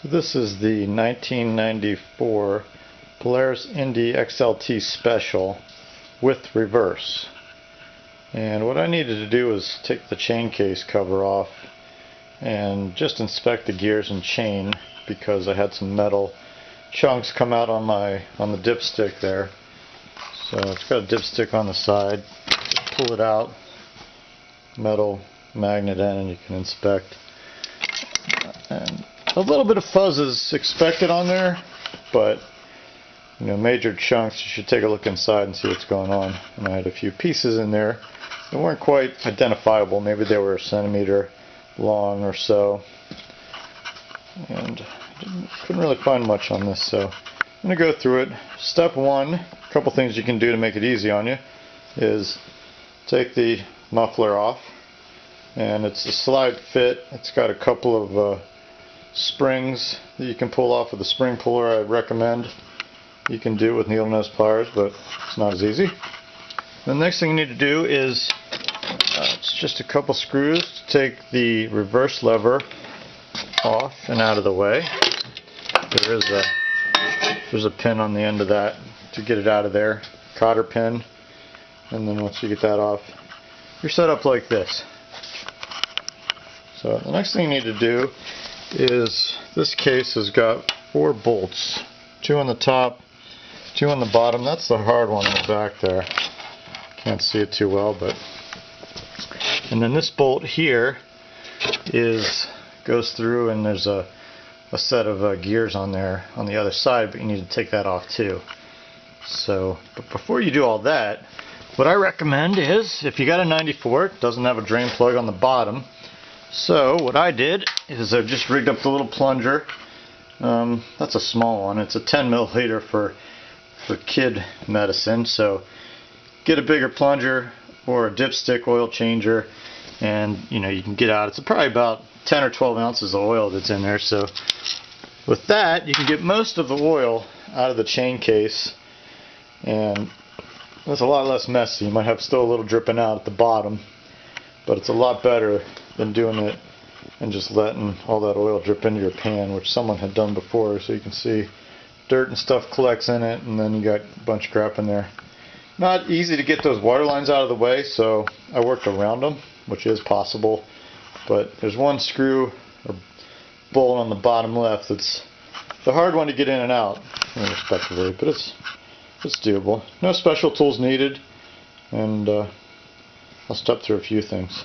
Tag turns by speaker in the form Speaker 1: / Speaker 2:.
Speaker 1: This is the 1994 Polaris Indy XLT Special with reverse. And what I needed to do was take the chain case cover off and just inspect the gears and chain, because I had some metal chunks come out on the dipstick there. So it's got a dipstick on the side. Just pull it out, metal magnet in, and you can inspect. And a little bit of fuzz is expected on there, but major chunks, you should take a look inside and see what's going on. And I had a few pieces in there that weren't quite identifiable. Maybe they were a centimeter long or so, and couldn't really find much on this, so I'm going to go through it. Step one, a couple things you can do to make it easy on you, is take the muffler off, and it's a slide fit. It's got a couple of springs that you can pull off with a spring puller. I recommend you can do it with needle nose pliers, but it's not as easy. The next thing you need to do is it's just a couple screws to take the reverse lever off and out of the way. There's a pin on the end of that to get it out of there, cotter pin, and then once you get that off, you're set up like this. So the next thing you need to do is, this case has got 4 bolts, 2 on the top, 2 on the bottom. That's the hard one in the back there. Can't see it too well, but. And then this bolt here goes through, and there's a set of gears on there on the other side, but you need to take that off too. So, but before you do all that, what I recommend is, if you got a 94, it doesn't have a drain plug on the bottom. So what I did is I just rigged up the little plunger. That's a small one. It's a 10 milliliter for kid medicine. So get a bigger plunger or a dipstick oil changer, and you can get out. It's probably about 10 or 12 ounces of oil that's in there. So with that, you can get most of the oil out of the chain case, and it's a lot less messy. You might have still a little dripping out at the bottom, but it's a lot better than doing it and just letting all that oil drip into your pan, which someone had done before. So you can see dirt and stuff collects in it, and then you got a bunch of crap in there. Not easy to get those water lines out of the way, so I worked around them, which is possible. But there's one screw or bolt on the bottom left that's the hard one to get in and out, respectively, but it's doable. No special tools needed, and I'll step through a few things.